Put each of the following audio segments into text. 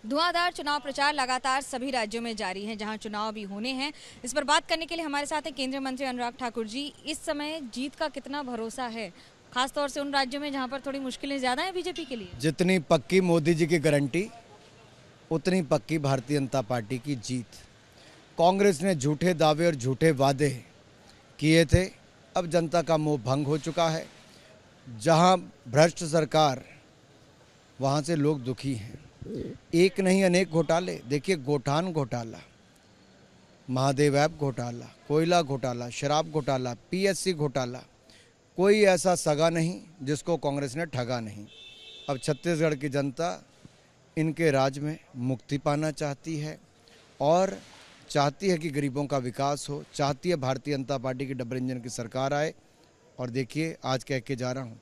धुआंधार चुनाव प्रचार लगातार सभी राज्यों में जारी है, जहां चुनाव भी होने हैं। इस पर बात करने के लिए हमारे साथ हैं केंद्रीय मंत्री अनुराग ठाकुर जी। इस समय जीत का कितना भरोसा है, खासतौर से उन राज्यों में जहां पर थोड़ी मुश्किलें ज्यादा हैं बीजेपी के लिए? जितनी पक्की मोदी जी की गारंटी, उतनी पक्की भारतीय जनता पार्टी की जीत। कांग्रेस ने झूठे दावे और झूठे वादे किए थे, अब जनता का मोह भंग हो चुका है। जहां भ्रष्ट सरकार, वहां से लोग दुखी हैं। एक नहीं अनेक घोटाले, देखिए गोठान घोटाला, महादेव ऐप घोटाला, कोयला घोटाला, शराब घोटाला, पीएससी घोटाला, कोई ऐसा सगा नहीं जिसको कांग्रेस ने ठगा नहीं। अब छत्तीसगढ़ की जनता इनके राज में मुक्ति पाना चाहती है और चाहती है कि गरीबों का विकास हो, चाहती है भारतीय जनता पार्टी की डबल इंजन की सरकार आए। और देखिए, आज कह के जा रहा हूँ,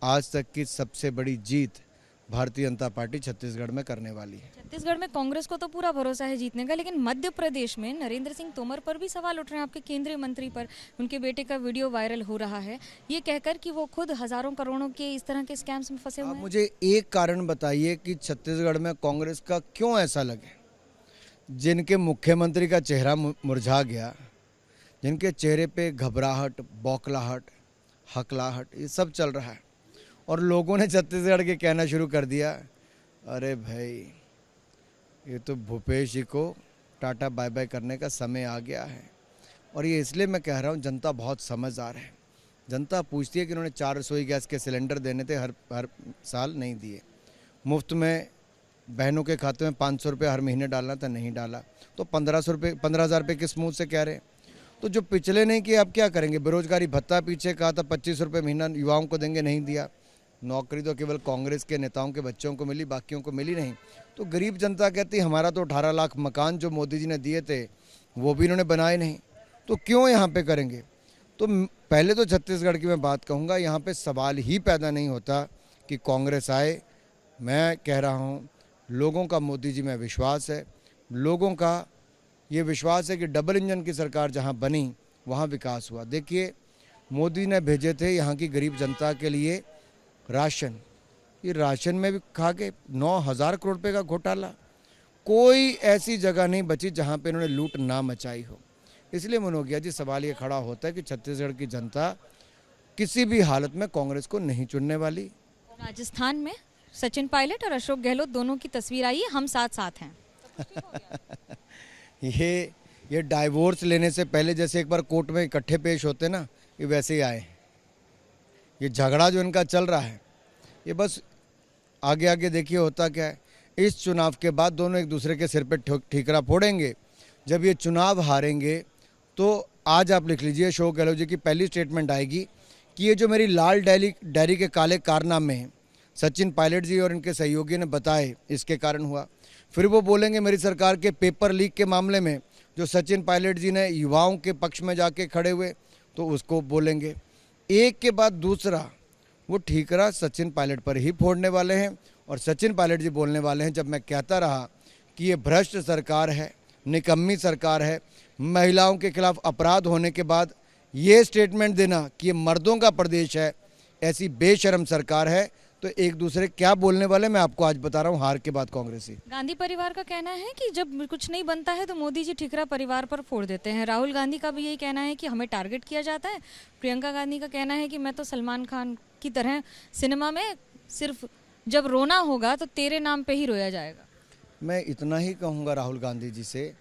आज तक की सबसे बड़ी जीत भारतीय जनता पार्टी छत्तीसगढ़ में करने वाली है। छत्तीसगढ़ में कांग्रेस को तो पूरा भरोसा है जीतने का, लेकिन मध्य प्रदेश में नरेंद्र सिंह तोमर पर भी सवाल उठ रहे हैं, आपके केंद्रीय मंत्री पर। उनके बेटे का वीडियो वायरल हो रहा है, ये कहकर कि वो खुद हजारों करोड़ों के इस तरह के स्कैम्स में फंसे हुए हैं। मुझे एक कारण बताइए कि छत्तीसगढ़ में कांग्रेस का क्यों ऐसा लगे? जिनके मुख्यमंत्री का चेहरा मुरझा गया, जिनके चेहरे पे घबराहट, बौखलाहट, हकलाहट, ये सब चल रहा है, और लोगों ने छत्तीसगढ़ के कहना शुरू कर दिया, अरे भाई ये तो भूपेश जी को टाटा बाय बाय करने का समय आ गया है। और ये इसलिए मैं कह रहा हूँ, जनता बहुत समझदार है। जनता पूछती है कि उन्होंने 4 रसोई गैस के सिलेंडर देने थे, हर साल नहीं दिए। मुफ्त में बहनों के खाते में 500 रुपये हर महीने डालना था, नहीं डाला। तो 15,000 रुपये किस मुँह से कह रहे हैं? तो जो पिछले नहीं किए, अब क्या करेंगे? बेरोजगारी भत्ता पीछे कहा था 25 रुपये महीना युवाओं को देंगे, नहीं दिया। नौकरी तो केवल कांग्रेस के नेताओं के बच्चों को मिली, बाकियों को मिली नहीं। तो गरीब जनता कहती, हमारा तो 18 लाख मकान जो मोदी जी ने दिए थे वो भी इन्होंने बनाए नहीं, तो क्यों यहाँ पे करेंगे? तो पहले तो छत्तीसगढ़ की मैं बात कहूँगा, यहाँ पे सवाल ही पैदा नहीं होता कि कांग्रेस आए। मैं कह रहा हूँ, लोगों का मोदी जी में विश्वास है, लोगों का ये विश्वास है कि डबल इंजन की सरकार जहाँ बनी वहाँ विकास हुआ। देखिए, मोदी ने भेजे थे यहाँ की गरीब जनता के लिए राशन, ये राशन में भी खा के 9,000 करोड़ रुपये का घोटाला। कोई ऐसी जगह नहीं बची जहाँ पे इन्होंने लूट ना मचाई हो। इसलिए मनोगिया जी, सवाल ये खड़ा होता है कि छत्तीसगढ़ की जनता किसी भी हालत में कांग्रेस को नहीं चुनने वाली। राजस्थान में सचिन पायलट और अशोक गहलोत दोनों की तस्वीर आई है, हम साथ साथ हैं। ये डाइवोर्स लेने से पहले जैसे एक बार कोर्ट में इकट्ठे पेश होते ना, ये वैसे ही आए। ये झगड़ा जो इनका चल रहा है, ये बस आगे आगे देखिए होता क्या है। इस चुनाव के बाद दोनों एक दूसरे के सिर पे ठीकरा फोड़ेंगे। जब ये चुनाव हारेंगे तो आज आप लिख लीजिए, अशोक गहलोत जी की पहली स्टेटमेंट आएगी कि ये जो मेरी लाल डायरी के काले कारनामे हैं, सचिन पायलट जी और इनके सहयोगी ने बताए, इसके कारण हुआ। फिर वो बोलेंगे मेरी सरकार के पेपर लीक के मामले में जो सचिन पायलट जी ने युवाओं के पक्ष में जाके खड़े हुए, तो उसको बोलेंगे। एक के बाद दूसरा वो ठीकरा सचिन पायलट पर ही फोड़ने वाले हैं। और सचिन पायलट जी बोलने वाले हैं, जब मैं कहता रहा कि ये भ्रष्ट सरकार है, निकम्मी सरकार है, महिलाओं के खिलाफ अपराध होने के बाद ये स्टेटमेंट देना कि ये मर्दों का प्रदेश है, ऐसी बेशर्म सरकार है, तो एक दूसरे क्या बोलने वाले मैं आपको आज बता रहा हूँ, हार के बाद कांग्रेसी। गांधी परिवार का कहना है कि जब कुछ नहीं बनता है तो मोदी जी ठीकरा परिवार पर फोड़ देते हैं। राहुल गांधी का भी यही कहना है कि हमें टारगेट किया जाता है। प्रियंका गांधी का कहना है कि मैं तो सलमान खान की तरह सिनेमा में सिर्फ जब रोना होगा तो तेरे नाम पे ही रोया जाएगा। मैं इतना ही कहूँगा राहुल गांधी जी से,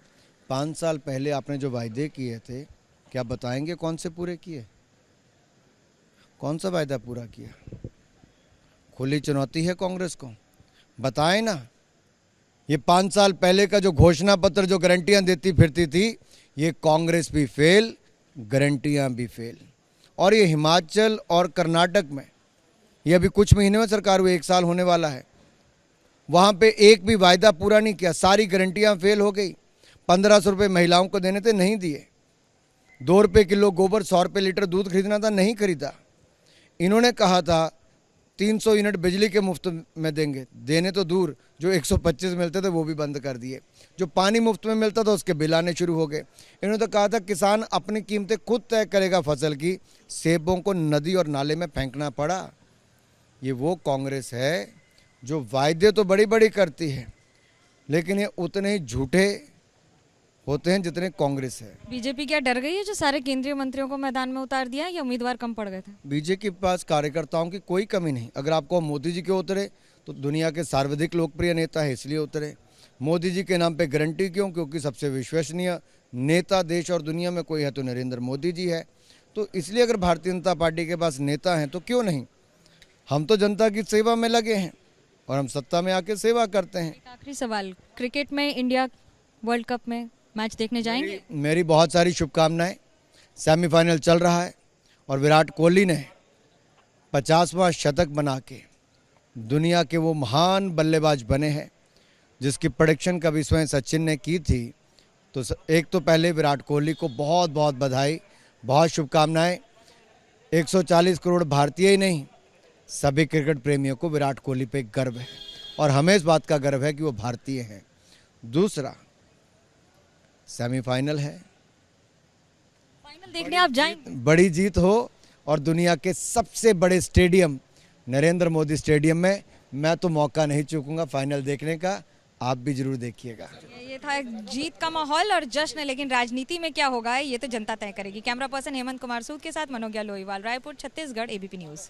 5 साल पहले आपने जो वायदे किए थे, क्या बताएंगे कौन से पूरे किए? कौन सा वायदा पूरा किया? खुली चुनौती है कांग्रेस को, बताएं ना। ये 5 साल पहले का जो घोषणा पत्र, जो गारंटियां देती फिरती थी, ये कांग्रेस भी फेल, गारंटियां भी फेल। और ये हिमाचल और कर्नाटक में ये अभी कुछ महीने में सरकार हुई, 1 साल होने वाला है, वहाँ पे एक भी वायदा पूरा नहीं किया, सारी गारंटियां फेल हो गई। 1500 रुपये महिलाओं को देने थे, नहीं दिए। 2 रुपये किलो गोबर, 100 रुपये लीटर दूध खरीदना था, नहीं खरीदा। इन्होंने कहा था 300 यूनिट बिजली के मुफ्त में देंगे, देने तो दूर, जो 125 मिलते थे वो भी बंद कर दिए। जो पानी मुफ्त में मिलता था उसके बिल आने शुरू हो गए। इन्होंने तो कहा था किसान अपनी कीमतें खुद तय करेगा फसल की, सेबों को नदी और नाले में फेंकना पड़ा। ये वो कांग्रेस है जो वायदे तो बड़ी बड़ी करती है, लेकिन ये उतने ही झूठे होते हैं जितने कांग्रेस है। बीजेपी क्या डर गई है जो सारे केंद्रीय मंत्रियों को मैदान में उतार दिया है, या उम्मीदवार कम पड़ गए थे? बीजेपी के पास कार्यकर्ताओं की कोई कमी नहीं। अगर आपको मोदी जी क्यों उतरे, तो दुनिया के सर्वाधिक लोकप्रिय नेता है इसलिए उतरे। मोदी जी के नाम पे गारंटी क्यों? क्योंकि सबसे विश्वसनीय नेता देश और दुनिया में कोई है तो नरेंद्र मोदी जी है। तो इसलिए अगर भारतीय जनता पार्टी के पास नेता हैं तो क्यों नहीं। हम तो जनता की सेवा में लगे हैं और हम सत्ता में आके सेवा करते हैं। एक आखिरी सवाल, क्रिकेट में इंडिया वर्ल्ड कप में मैच देखने जाएंगे? मेरी बहुत सारी शुभकामनाएं। सेमीफाइनल चल रहा है और विराट कोहली ने 50वां शतक बना के दुनिया के वो महान बल्लेबाज बने हैं जिसकी प्रेडिक्शन कभी स्वयं सचिन ने की थी। तो एक तो पहले विराट कोहली को बहुत बहुत बधाई, बहुत शुभकामनाएं। 140 करोड़ भारतीय ही नहीं, सभी क्रिकेट प्रेमियों को विराट कोहली पे गर्व है और हमें इस बात का गर्व है कि वो भारतीय हैं। दूसरा, सेमीफाइनल है, फाइनल देखने आप जाएंगे? बड़ी जीत हो और दुनिया के सबसे बड़े स्टेडियम नरेंद्र मोदी स्टेडियम में, मैं तो मौका नहीं चूकूंगा फाइनल देखने का। आप भी जरूर देखिएगा। ये था एक जीत का माहौल और जश्न, लेकिन राजनीति में क्या होगा ये तो जनता तय करेगी। कैमरा पर्सन हेमंत कुमार सूद के साथ मनोज्ञा लोहीवाल, रायपुर, छत्तीसगढ़, एबीपी न्यूज़।